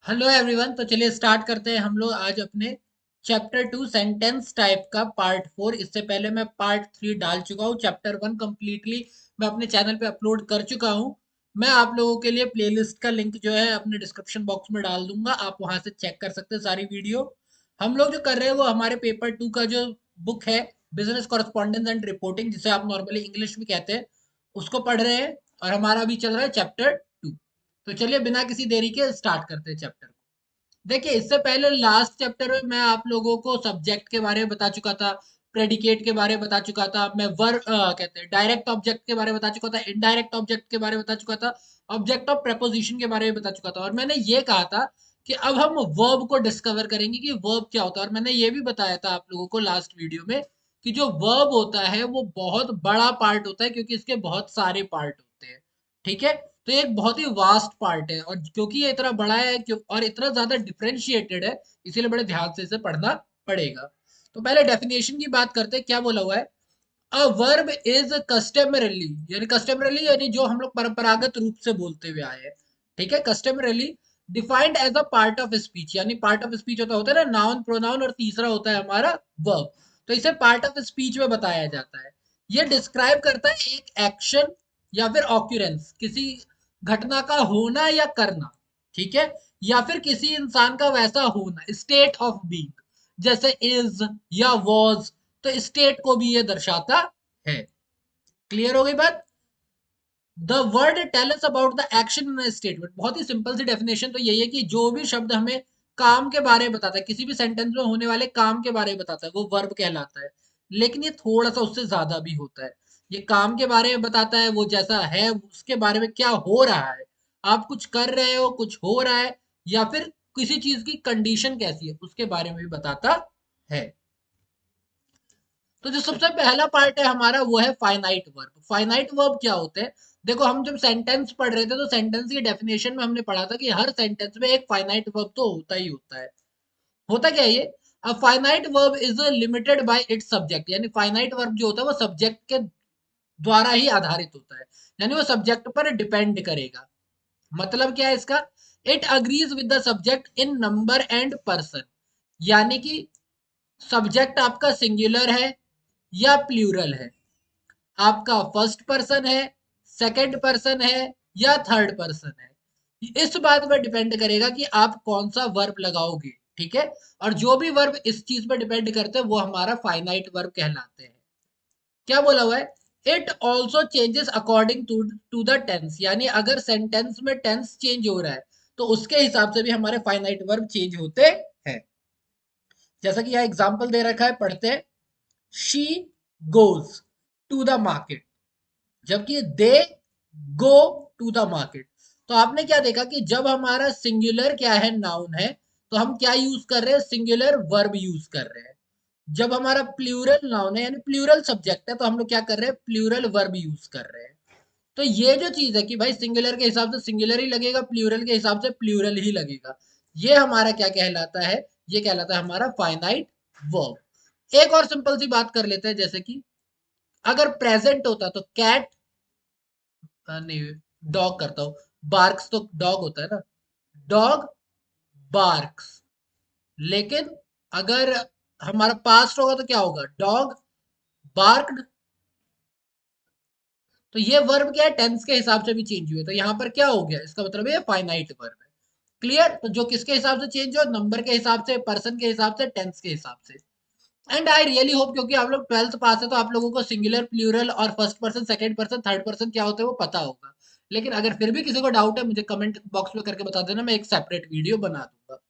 Hello everyone. तो चलिए start करते हैं हम लोग आज अपने चैप्टर 2 सेंटेंस टाइप का पार्ट 4। इससे पहले मैं पार्ट 3 डाल चुका हूँ। चैप्टर 1 कंप्लीटली मैं अपने चैनल पे अपलोड कर चुका हूँ। मैं आप लोगों के लिए प्लेलिस्ट का लिंक जो है अपने डिस्क्रिप्शन बॉक्स में डाल दूंगा, आप वहां से चेक कर सकते हैं सारी वीडियो। हम लोग जो कर रहे हैं वो हमारे पेपर 2 का जो बुक है, बिजनेस कॉरेस्पॉन्डेंस एंड रिपोर्टिंग, जिसे आप नॉर्मली इंग्लिश में कहते हैं, उसको पढ़ रहे हैं। और हमारा अभी चल रहा है चैप्टर 2। तो चलिए बिना किसी देरी के स्टार्ट करते हैं चैप्टर। देखिए, इससे पहले लास्ट चैप्टर में मैं आप लोगों को सब्जेक्ट के बारे में बता चुका था, प्रेडिकेट के बारे में बता चुका था, मैं वर्ब कहते हैं डायरेक्ट ऑब्जेक्ट के बारे में बता चुका था, इनडायरेक्ट ऑब्जेक्ट के बारे में बता चुका था, ऑब्जेक्ट ऑफ प्रेपोजिशन के बारे में बता चुका था। और मैंने ये कहा था कि अब हम वर्ब को डिस्कवर करेंगे कि वर्ब क्या होता है। और मैंने ये भी बताया था आप लोगों को लास्ट वीडियो में कि जो वर्ब होता है वो बहुत बड़ा पार्ट होता है, क्योंकि इसके बहुत सारे पार्ट होते हैं। ठीक है, तो ये एक बहुत ही वास्ट पार्ट है, और क्योंकि ये इतना बड़ा है और इतना ज्यादा डिफरेंशिएटेड है, इसीलिए बड़े ध्यान से इसे पढ़ना पड़ेगा। तो पहले डेफिनेशन की बात करते हैं। क्या बोला हुआ है? अ वर्ब इज कस्टमरली, यानी कस्टमरली यानी जो हम लोग परंपरागत रूप से बोलते हुए आए हैं। ठीक है, customarily defined as a part of speech, यानी पार्ट ऑफ स्पीच होता है ना, नाउन प्रोनाउन, और तीसरा होता है हमारा वर्ब। तो इसे पार्ट ऑफ स्पीच में बताया जाता है। ये डिस्क्राइब करता है एक एक्शन या फिर ऑक्यूरेंस, किसी घटना का होना या करना। ठीक है, या फिर किसी इंसान का वैसा होना, स्टेट ऑफ बीइंग, जैसे इज या वॉज। तो स्टेट को भी ये दर्शाता है। क्लियर हो गई बात? The word tell us about the action in statement. बहुत ही सिंपल सी डेफिनेशन तो यही है कि जो भी शब्द हमें काम के बारे में बताता है, किसी भी सेंटेंस में होने वाले काम के बारे में बताता है, वो वर्ब कहलाता है। लेकिन ये थोड़ा सा उससे ज्यादा भी होता है। ये काम के बारे में बताता है, वो जैसा है उसके बारे में क्या हो रहा है, आप कुछ कर रहे हो, कुछ हो रहा है, या फिर किसी चीज की कंडीशन कैसी है उसके बारे में भी बताता है। तो जो सबसे पहला पार्ट है हमारा वो है फाइनाइट वर्ब। फाइनाइट वर्ब क्या होते हैं? देखो, हम जब सेंटेंस पढ़ रहे थे तो सेंटेंस की डेफिनेशन में हमने पढ़ा था कि हर सेंटेंस में एक फाइनाइट वर्ब तो होता ही होता है। होता क्या है ये? A finite verb is limited by it's subject, यानी फाइनाइट वर्ब जो होता है वो सब्जेक्ट के द्वारा ही आधारित होता है, यानी वो सब्जेक्ट पर डिपेंड करेगा। मतलब क्या है इसका? It agrees with the subject in number and person, यानी कि सब्जेक्ट आपका सिंगुलर है या प्लूरल है, आपका फर्स्ट पर्सन है, सेकंड पर्सन है, या थर्ड पर्सन है, इस बात पर डिपेंड करेगा कि आप कौन सा वर्ब लगाओगे। ठीक है, और जो भी वर्ब इस चीज पर डिपेंड करते हैं वो हमारा फाइनाइट वर्ब कहलाते हैं। क्या बोला हुआ है? It also changes according to to the tense, यानी अगर सेंटेंस में टेंस चेंज हो रहा है तो उसके हिसाब से भी हमारे फाइनाइट वर्ब चेंज होते हैं। जैसा कि यहाँ एग्जाम्पल दे रखा है, पढ़ते हैं। She goes to the market, जबकि they go to the market. तो आपने क्या देखा कि जब हमारा सिंगुलर क्या है, नाउन है, तो हम क्या यूज कर रहे हैं? सिंगुलर वर्ब यूज कर रहे हैं। जब हमारा प्लूरल नाउन है यानी प्लूरल सब्जेक्ट है, तो हम लोग क्या कर रहे हैं? प्लूरल वर्ब यूज कर रहे हैं। तो ये जो चीज है कि भाई सिंगुलर के हिसाब से सिंगुलर ही लगेगा, प्लूरल के हिसाब से प्लूरल ही लगेगा, ये हमारा क्या कहलाता है? ये कहलाता है हमारा फाइनाइट वर्ब। एक और सिंपल सी बात कर लेते हैं, जैसे कि अगर प्रेजेंट होता तो कैट, नहीं, डॉग करता हूँ, बार्क्स तो डॉग होता है ना, डॉग बार्क्स। लेकिन अगर हमारा पास्ट होगा तो क्या होगा? डॉग बार्क्ड। तो ये वर्ब क्या है? टेंस के हिसाब से भी चेंज हुए, तो यहाँ पर क्या हो गया? इसका मतलब ये फाइनाइट वर्ब है। क्लियर? तो जो किसके हिसाब से चेंज हो? नंबर के हिसाब से, पर्सन के हिसाब से, टेंस के हिसाब से। एंड आई रियली होप, क्योंकि आप लोग 12th पास है तो आप लोगों को सिंगुलर, प्लूरल और first person, second person, third person क्या होते हैं वो पता होगा। लेकिन अगर फिर भी किसी को डाउट है, मुझे कमेंट बॉक्स में करके बता देना, मैं एक सेपरेट वीडियो बना दूंगा।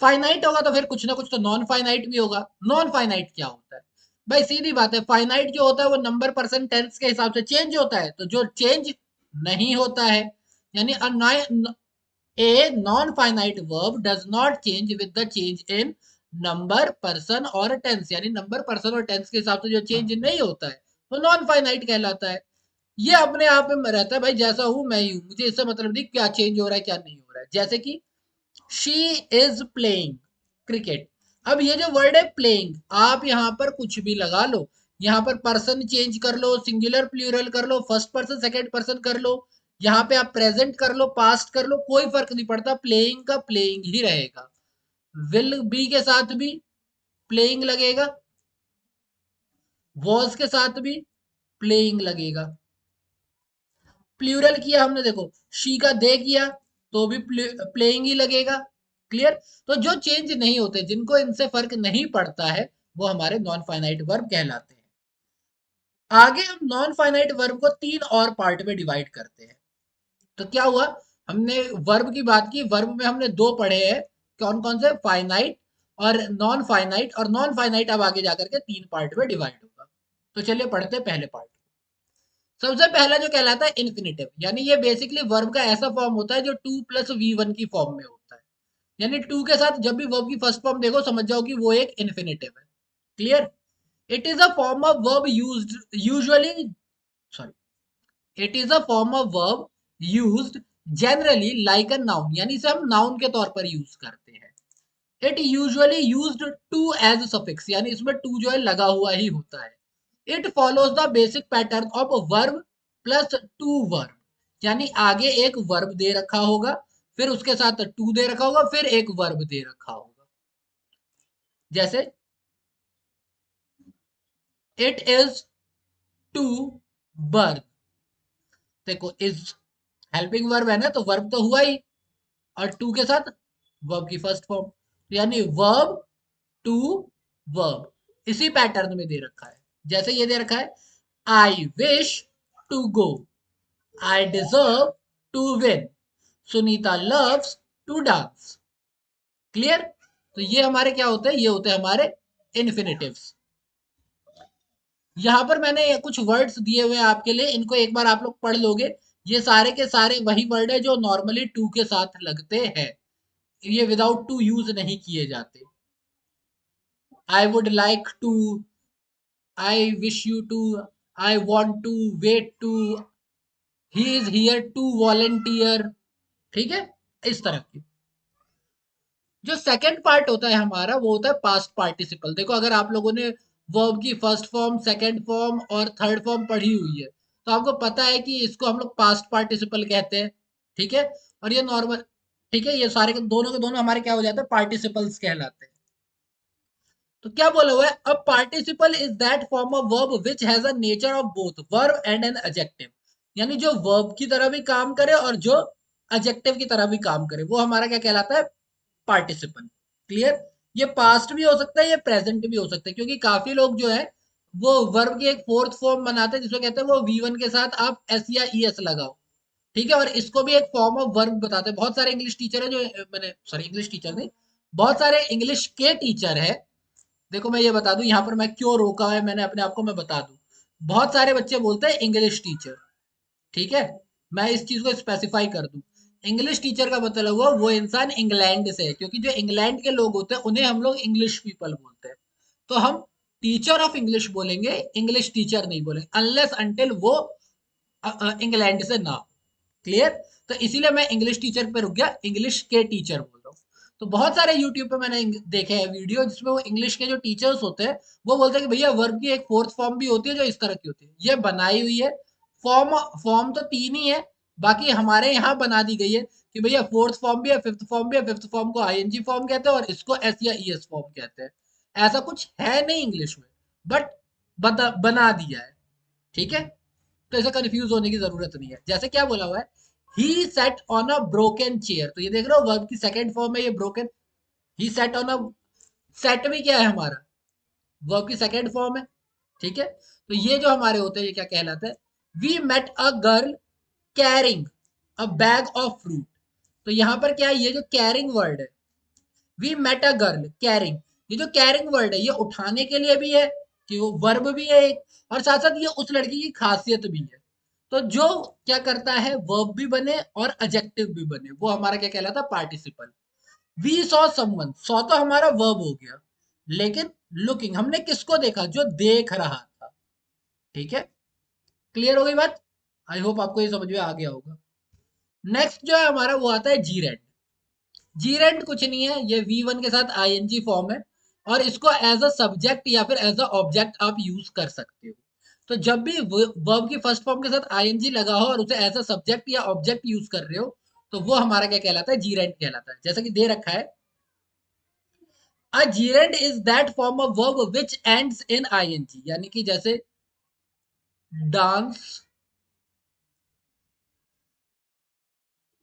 फाइनाइट होगा तो फिर कुछ ना कुछ तो नॉन फाइनाइट भी होगा। नॉन फाइनाइट क्या होता है? भाई सीधी बात है, फाइनाइट जो होता है वो नंबर, पर्सन, टेंस के हिसाब से चेंज होता है। तो जो चेंज नहीं होता है, यानी a non-finite verb does not change with the change in number, person और tense, यानी नंबर, पर्सन और टेंस के हिसाब से जो चेंज नहीं होता है वो नॉन फाइनाइट कहलाता है। ये अपने आप में रहता है भाई, जैसा हूं मैं ही हूं, मुझे इससे मतलब नहीं क्या चेंज हो रहा है क्या नहीं हो रहा है। जैसे कि शी इज प्लेइंग क्रिकेट। अब ये जो वर्ड है प्लेइंग, आप यहाँ पर कुछ भी लगा लो, यहाँ पर पर्सन चेंज कर लो, सिंगुलर प्लूरल कर लो, फर्स्ट पर्सन सेकंड पर्सन कर लो, यहाँ पे आप प्रेजेंट कर लो, पास्ट कर लो, कोई फर्क नहीं पड़ता, प्लेइंग का प्लेइंग ही रहेगा। विल बी के साथ भी प्लेइंग लगेगा, वॉज के साथ भी प्लेइंग लगेगा। प्लूरल किया हमने, देखो शी का दे किया तो भी प्लेइंग ही लगेगा। क्लियर। तो जो चेंज नहीं होते, जिनको इनसे फर्क नहीं पड़ता है, वो हमारे नॉन फाइनाइट वर्ब कहलाते हैं। आगे हम नॉन फाइनाइट वर्ब को तीन और पार्ट में डिवाइड करते हैं। तो क्या हुआ, हमने वर्ब की बात की, वर्ब में हमने दो पढ़े हैं, कौन कौन से, फाइनाइट और नॉन फाइनाइट, और नॉन फाइनाइट अब आगे जाकर के तीन पार्ट में डिवाइड होगा। तो चलिए पढ़ते हैं पहले पार्ट। सबसे पहला जो कहलाता है इन्फिनेटिव, यानी ये बेसिकली वर्ब का ऐसा फॉर्म होता है जो टू प्लस वी वन की फॉर्म में होता है। यानी टू के साथ जब भी वर्ब की फर्स्ट फॉर्म देखो, समझ जाओ कि वो एक इन्फिनेटिव है। Clear. It is a form of verb used usually, sorry, it is a form of verb used generally like a noun, यानी इसे हम नाउन के तौर पर यूज करते हैं। It usually used to as suffix, यानी इसमें टू जो है लगा हुआ ही होता है। It follows the basic pattern of verb plus two verb, यानी आगे एक वर्ब दे रखा होगा, फिर उसके साथ टू दे रखा होगा, फिर एक वर्ब दे रखा होगा। जैसे इट इज टू बर्थ, देखो इज हेल्पिंग वर्ब है ना, तो वर्ब तो हुआ ही, और टू के साथ वर्ब की फर्स्ट फॉर्म, यानी वर्ब टू वर्ब, इसी पैटर्न में दे रखा है। जैसे ये दे रखा है, I wish to go, I deserve to win, Sunita loves to dance. Clear. तो ये हमारे क्या होते हैं, ये होते हैं हमारे इन्फिनेटिव्स। यहाँ पर मैंने कुछ वर्ड्स दिए हुए हैं आपके लिए, इनको एक बार आप लोग पढ़ लोगे। ये सारे के सारे वही वर्ड है जो नॉर्मली टू के साथ लगते हैं, ये विदाउट टू यूज नहीं किए जाते। I would like to, I wish you to, I want to, wait to, he is here to volunteer. ठीक है, इस तरह की। जो सेकंड पार्ट होता है हमारा, वो होता है पास्ट पार्टिसिपल। देखो अगर आप लोगों ने वर्ब की फर्स्ट फॉर्म, सेकंड फॉर्म और थर्ड फॉर्म पढ़ी हुई है, तो आपको पता है कि इसको हम लोग पास्ट पार्टिसिपल कहते हैं। ठीक है। और ये नॉर्मल, ठीक है, ये सारे के दोनों हमारे क्या हो जाते हैं, पार्टिसिपल्स कहलाते हैं। तो क्या बोला हुआ है, a participle is that form of verb which has a nature of both verb and an adjective, यानी जो वर्ब की तरह भी काम करे और जो एडजेक्टिव की तरह भी काम करे, वो हमारा क्या कहलाता है, पार्टिसिपल। क्लियर। ये पास्ट भी हो सकता है, ये प्रेजेंट भी हो सकता है, क्योंकि काफी लोग जो है वो वर्ब की एक फोर्थ फॉर्म बनाते हैं, जिसको कहते हैं वो वी वन के साथ आप एस या ई एस लगाओ। ठीक है, और इसको भी एक फॉर्म ऑफ वर्ब बताते हैं। बहुत सारे इंग्लिश टीचर है जो, मैंने सॉरी इंग्लिश टीचर नहीं, बहुत सारे इंग्लिश के टीचर है। देखो मैं ये बता दूं, यहाँ पर मैं क्यों रोका है मैंने अपने आप को, मैं बता दूं। बहुत सारे बच्चे बोलते हैं इंग्लिश टीचर। ठीक है, मैं इस चीज को स्पेसिफाई कर दूं। इंग्लिश टीचर का मतलब हुआ वो इंसान इंग्लैंड से है, क्योंकि जो इंग्लैंड के लोग होते हैं उन्हें हम लोग इंग्लिश पीपल बोलते हैं। तो हम टीचर ऑफ इंग्लिश बोलेंगे, इंग्लिश टीचर नहीं बोलेंगे, अनलेस अनटिल वो इंग्लैंड से ना हो। क्लियर। तो इसीलिए मैं इंग्लिश टीचर पे रुक गया, इंग्लिश के टीचर बोल रहा हूँ। तो बहुत सारे यूट्यूब पे मैंने देखे हैं वीडियो, जिसमें वो इंग्लिश के जो टीचर्स होते हैं, वो बोलते हैं कि भैया वर्ब की एक फोर्थ फॉर्म भी होती है जो इस तरह की होती है, ये बनाई हुई है। फॉर्म फॉर्म तो तीन ही है, बाकी हमारे यहाँ बना दी गई है कि भैया फोर्थ फॉर्म भी है, फिफ्थ फॉर्म भी है, फिफ्थ फॉर्म को आईएनजी फॉर्म कहते हैं और इसको एस या ई एस फॉर्म कहते हैं। ऐसा कुछ है नहीं इंग्लिश में, बट बना दिया है। ठीक है, तो ऐसा कंफ्यूज होने की जरूरत नहीं है। जैसे क्या बोला हुआ है, he sat on a broken chair, तो ये देख रहे हो वर्ब की सेकंड फॉर्म में ये broken, he sat on a, set भी क्या है हमारा, वर्ब की सेकंड फॉर्म है। ठीक है, तो ये जो हमारे होते हैं ये क्या कहलाता है, we met a girl carrying a bag of fruit. तो यहाँ पर क्या है, ये जो कैरिंग वर्ड है, we met a girl carrying, ये जो कैरिंग वर्ड है ये उठाने के लिए भी है, कि वो वर्ब भी है एक, और साथ साथ ये उस लड़की की खासियत भी है। तो जो क्या करता है, वर्ब भी बने और एडजेक्टिव भी बने, वो हमारा क्या कहलाता है, participle. We saw someone, saw तो हमारा वर्ब हो गया, लेकिन लुकिंग, हमने किसको देखा, जो देख रहा था। ठीक है, क्लियर हो गई बात। आई होप आपको ये समझ में आ गया होगा। नेक्स्ट जो है हमारा वो आता है जी रेंट। जी रेंट कुछ नहीं है, ये वी वन के साथ आईएनजी फॉर्म है, और इसको एज अ सब्जेक्ट या फिर एज अ ऑब्जेक्ट आप यूज कर सकते हो। तो जब भी वर्ब की फर्स्ट फॉर्म के साथ आईएनजी लगा हो और उसे एज अ सब्जेक्ट या ऑब्जेक्ट यूज कर रहे हो, तो वो हमारा क्या कहलाता है, जीरेंड कहलाता है। जैसा कि दे रखा है, a gerund is that form of verb which ends in ING, यानी कि जैसे डांस,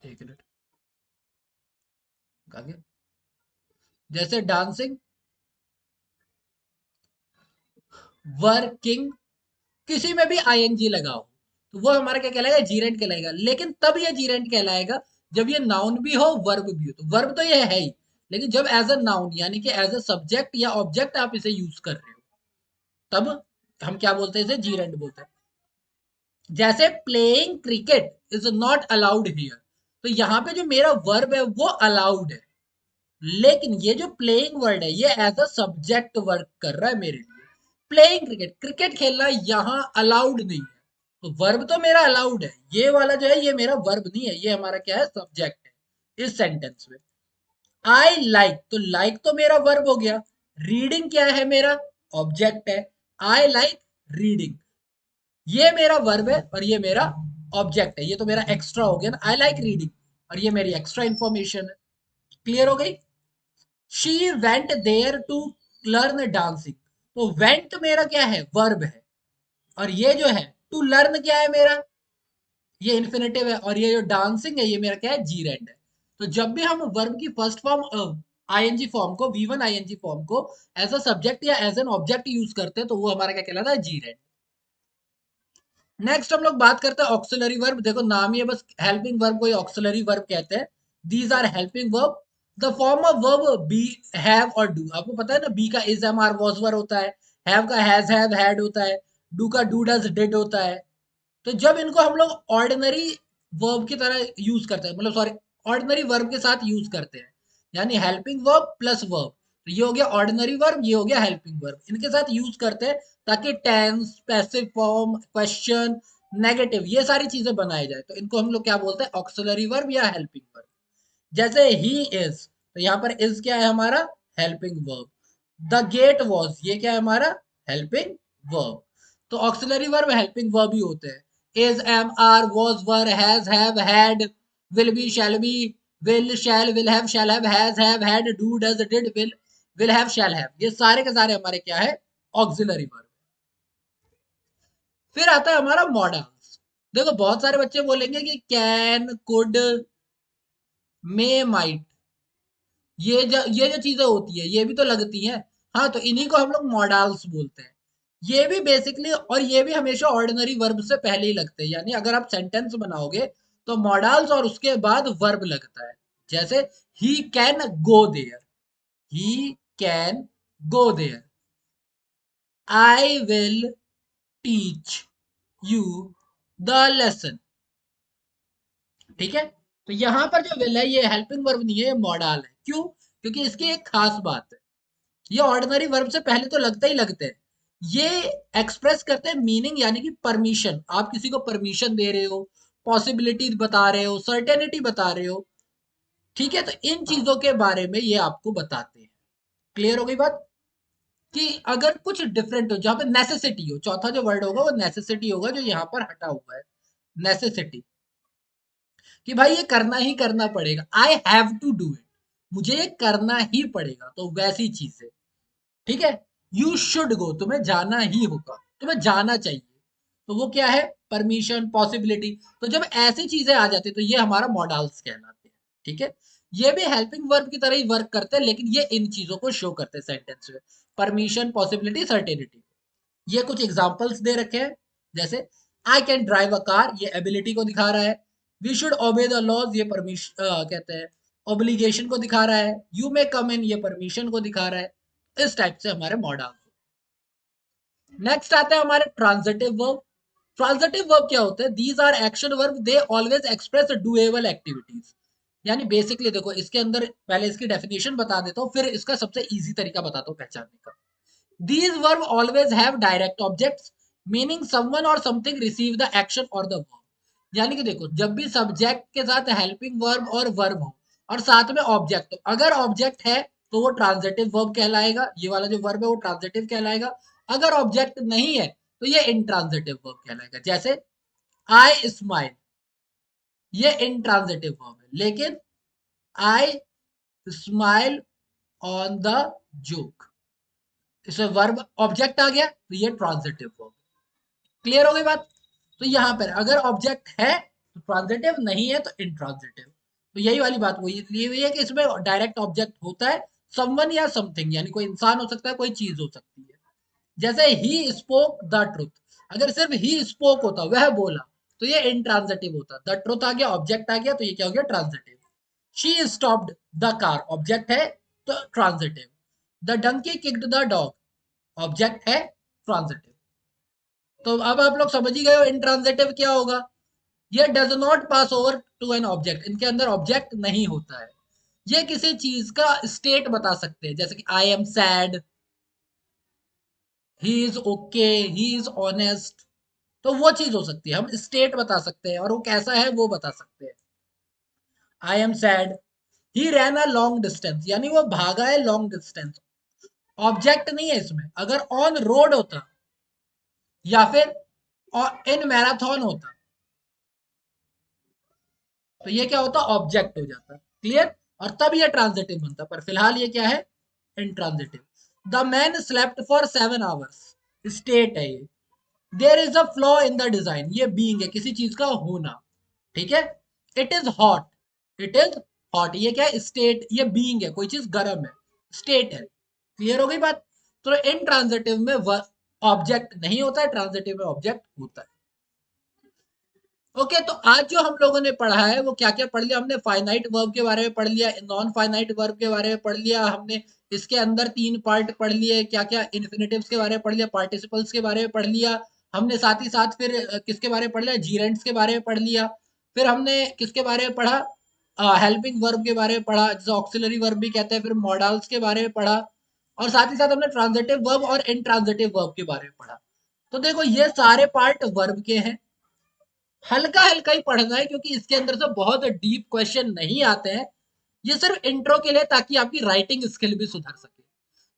एक मिनट, आगे, जैसे डांसिंग, वर्किंग, किसी में भी आईएनजी लगाओ तो वो हमारा क्या कहलाएगा, जीरेंट कहलाएगा। लेकिन तब ये जीरेंट कहलाएगा जब ये नाउन भी हो, वर्ब भी हो। तो वर्ब तो ये है ही, लेकिन जब एज अ नाउन यानी कि एज अ सब्जेक्ट या ऑब्जेक्ट आप इसे यूज कर रहे हो, तब हम क्या बोलते हैं, इसे जीरेंट बोलते हैं। जैसे playing cricket is not allowed here, तो यहाँ पे जो मेरा वर्ब है वो अलाउड है, लेकिन ये जो प्लेइंग वर्ड है ये एज अ सब्जेक्ट वर्क कर रहा है मेरे लिए। प्लेइंग क्रिकेट, क्रिकेट खेलना यहाँ अलाउड नहीं है, तो वर्ब तो मेरा अलाउड है, ये वाला जो है ये मेरा वर्ब नहीं है, ये हमारा क्या है, सब्जेक्ट है इस सेंटेंस में। आई लाइक, तो लाइक तो मेरा वर्ब हो गया, रीडिंग क्या है, मेरा ऑब्जेक्ट है। आई लाइक रीडिंग, ये मेरा वर्ब है और ये मेरा ऑब्जेक्ट है, ये तो मेरा एक्स्ट्रा हो गया ना, आई लाइक रीडिंग, और ये मेरी एक्स्ट्रा इंफॉर्मेशन है। क्लियर हो गई। She went there to learn dancing, तो वेंट मेरा क्या है, वर्ब है, और ये जो है टू लर्न क्या है मेरा, ये इन्फिनेटिव है, और ये जो डांसिंग है ये मेरा क्या है, जी रेंड है। तो जब भी हम वर्ब की फर्स्ट फॉर्म आईएनजी फॉर्म को, वी वन आईएनजी फॉर्म को एज अ सब्जेक्ट या एज एन ऑब्जेक्ट यूज करते हैं, तो वो हमारा क्या कहलाता है, जी रेंड। नेक्स्ट हम लोग बात करते हैं ऑक्सिलरी वर्ब। देखो नाम ही है बस हेल्पिंग वर्ब को ही ऑक्सिलरी वर्ब कहते हैं। These are helping verb. The form of verb be, have और डू। आपको पता है ना, बी का is am are was were होता है, हैव का हैज हैव हैड होता है, डू का डू डज डिड होता है। तो जब इनको हम लोग ऑर्डिनरी वर्ब की तरह यूज करते हैं, मतलब सॉरी, ऑर्डिनरी वर्ब के साथ यूज करते हैं, यानी हेल्पिंग वर्ब प्लस वर्ब, तो ये हो गया ऑर्डिनरी वर्ब, ये हो गया हेल्पिंग वर्ब, इनके साथ यूज करते हैं ताकि tense, passive form, question, negative, ये सारी चीजें बनाई जाए। तो इनको हम लोग क्या बोलते हैं, ऑक्सिलरी वर्ब या हेल्पिंग वर्ब। जैसे ही इज, तो यहाँ पर इज क्या है हमारा, helping verb. The gate was, ये क्या है हमारा, हेल्पिंग वर्ब। तो ऑक्सिलरी वर्ब हेल्पिंग वर्ब ही होते हैं। Is, am, are, was, were, have, had, will be, shall be, will, shall, will have, has had, do, does, did, will have, shall have, ये सारे के सारे हमारे क्या है, ऑक्सिलरी वर्ब। फिर आता है हमारा मॉडल्स। देखो बहुत सारे बच्चे बोलेंगे कि कैन, कुड, मे, माइट, ये जो चीजें होती है ये भी तो लगती हैं। हाँ, तो इन्हीं को हम लोग मॉडल्स बोलते हैं। ये भी बेसिकली, और ये भी हमेशा ऑर्डिनरी वर्ब से पहले ही लगते हैं, यानी अगर आप सेंटेंस बनाओगे तो मॉडल्स और उसके बाद वर्ब लगता है। जैसे he can go there, he can go there, I will teach you the lesson. ठीक है, तो यहाँ पर जो विल है ये हेल्पिंग वर्ब नहीं है, ये मॉडल है। क्यों? क्योंकि इसकी एक खास बात है, ये ऑर्डिनरी वर्ब से पहले तो लगते ही लगते हैं। ये एक्सप्रेस करते हैं मीनिंग, यानी कि परमिशन, आप किसी को परमिशन दे रहे हो, पॉसिबिलिटी बता रहे हो, सर्टेनिटी बता रहे हो। ठीक है, तो इन चीजों के बारे में ये आपको बताते हैं। क्लियर हो गई बात, कि अगर कुछ डिफरेंट हो, जहां पे नेसेसिटी हो, चौथा जो वर्ड होगा वो नेसेसिटी होगा, जो यहाँ पर हटा हुआ है, नेसेसिटी, कि भाई ये करना ही करना पड़ेगा, I have to do it, मुझे ये करना ही पड़ेगा, तो वैसी चीज है। ठीक है, यू शुड गो, तुम्हें जाना ही होगा, तुम्हें जाना चाहिए, तो वो क्या है, परमिशन, पॉसिबिलिटी। तो जब ऐसी चीजें आ जाती है तो ये हमारा मॉडल्स कहलाते हैं। ठीक है, ये भी हेल्पिंग वर्ब की तरह ही वर्क करते हैं, लेकिन ये इन चीजों को शो करते हैं सेंटेंस में, परमिशन, पॉसिबिलिटी, सर्टेनिटी। ये कुछ एग्जांपल्स दे रखे हैं, जैसे I can drive a car, ये एबिलिटी को दिखा रहा है। We should obey the laws, ये परमिशन कहते हैं, ऑब्लिगेशन को दिखा रहा है। यू मे कम इन, ये परमिशन को दिखा रहा है। इस टाइप से हमारे मॉडल। नेक्स्ट आता है हमारे ट्रांजिटिव वर्ब। ट्रांजिटिव वर्ब क्या होते हैं, these are action verb, they always express doable activities. यानी बेसिकली देखो, इसके अंदर पहले इसकी डेफिनेशन बता देता हूँ, फिर इसका सबसे इजी तरीका बताता हूँ पहचानने का। These verb always have direct objects, meaning someone or something receive the action or the verb. यानी कि देखो, जब भी सब्जेक्ट के साथ हेल्पिंग वर्ब और वर्ब हो और साथ में ऑब्जेक्ट हो, अगर ऑब्जेक्ट है तो वो ट्रांजिटिव वर्ब कहलाएगा, ये वाला जो वर्ब है वो ट्रांजिटिव कहलाएगा। अगर ऑब्जेक्ट नहीं है तो ये इंट्रांजिटिव वर्ब कहलाएगा। जैसे आई स्माइल, ये इंट्रांजिटिव वर्ब है, लेकिन आई स्माइल ऑन द जोक, इसमें वर्ब ऑब्जेक्ट आ गया तो ये ट्रांजिटिव वर्ब। क्लियर हो गई बात? तो यहाँ पर अगर ऑब्जेक्ट है तो ट्रांजिटिव, नहीं है तो इंट्रांजिटिव। तो यही वाली बात वही ली हुई है कि इसमें डायरेक्ट ऑब्जेक्ट होता है समवन या समथिंग, यानी कोई इंसान हो सकता है, कोई चीज हो सकती है। जैसे ही स्पोक द ट्रुथ, अगर सिर्फ ही स्पोक होता, वह बोला, तो ये इंट्रांजिटिव होता। द ट्रुथ आ गया, ऑब्जेक्ट आ गया, तो ये क्या हो गया? Transitive. She stopped the car, object है तो transitive. The donkey kicked the dog, object है, ट्रांजिटिव। तो अब आप लोग समझ ही गए हो इंट्रांजिटिव क्या होगा। ये does not pass over to an object, इनके अंदर ऑब्जेक्ट नहीं होता है। ये किसी चीज का स्टेट बता सकते हैं, जैसे कि आई am sad, he is okay, he is honest. तो वो चीज हो सकती है, हम स्टेट बता सकते हैं और वो कैसा है वो बता सकते हैं। I am sad, he ran a long distance, यानी वो भागा है लॉन्ग डिस्टेंस, ऑब्जेक्ट नहीं है इसमें। अगर ऑन रोड होता या फिर इन मैराथन होता तो ये क्या होता? ऑब्जेक्ट हो जाता। क्लियर? और तब ये ट्रांजिटिव बनता, पर फिलहाल ये क्या है? Intransitive. The man slept for 7 hours, state है ये। There is a flaw in the design, ये बीइंग है, किसी चीज का होना। ठीक है? It is hot, it is hot, ये क्या है? स्टेट, ये बीइंग है, कोई चीज गर्म है, स्टेट है। क्लियर हो गई बात? तो इंट्रांजिटिव में ऑब्जेक्ट नहीं होता है, ट्रांजिटिव में ऑब्जेक्ट होता है। ओके, तो आज जो हम लोगों ने पढ़ा है वो क्या क्या पढ़ लिया हमने? फाइनाइट वर्ब के बारे में पढ़ लिया, नॉन फाइनाइट वर्ब के बारे में पढ़ लिया हमने। इसके अंदर 3 पार्ट पढ़ लिए, क्या क्या? इन्फिनेटिव्स के बारे में पढ़ लिया, पार्टिसिपल्स के बारे में पढ़ लिया हमने, साथ ही साथ फिर किसके बारे में पढ़ लिया? जीरेंट्स के बारे में पढ़ लिया। फिर हमने किसके बारे में पढ़ा? हेल्पिंग वर्ब के बारे में पढ़ा, जिसे ऑक्सिलरी वर्ब भी कहते हैं। फिर मॉडल्स के बारे में पढ़ा, और साथ ही साथ हमने ट्रांजिटिव वर्ब और इनट्रांजिटिव वर्ब के बारे में पढ़ा। तो देखो ये सारे पार्ट वर्ब के हैं, हल्का हल्का ही पढ़ना है क्योंकि इसके अंदर से बहुत डीप क्वेश्चन नहीं आते हैं। ये सिर्फ इंट्रो के लिए, ताकि आपकी राइटिंग स्किल भी सुधर सके।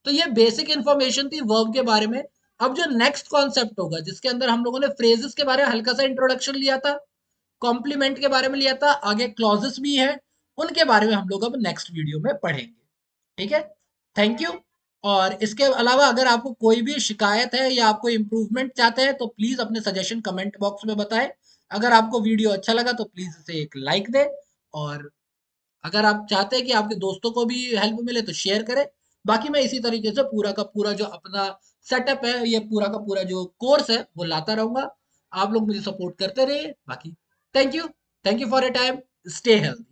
तो ये बेसिक इंफॉर्मेशन थी वर्ब के बारे में। अब जो नेक्स्ट कॉन्सेप्ट होगा, जिसके अंदर हम लोगों ने फ्रेजेस के बारे में हल्का सा इंट्रोडक्शन लिया था, कॉम्प्लीमेंट के बारे में लिया था, आगे क्लॉजेस भी है, उनके बारे में हम लोग अब नेक्स्ट वीडियो में पढ़ेंगे। ठीक है? Thank you. और इसके अलावा अगर आपको कोई भी शिकायत है या आपको इम्प्रूवमेंट चाहते हैं तो प्लीज अपने सजेशन कमेंट बॉक्स में बताएं। अगर आपको वीडियो अच्छा लगा तो प्लीज इसे एक लाइक दें, और अगर आप चाहते हैं कि आपके दोस्तों को भी हेल्प मिले तो शेयर करें। बाकी मैं इसी तरीके से पूरा का पूरा जो अपना सेटअप है, ये पूरा का पूरा जो कोर्स है वो लाता रहूंगा। आप लोग मुझे सपोर्ट करते रहिए। बाकी thank you, thank you for your time, stay healthy.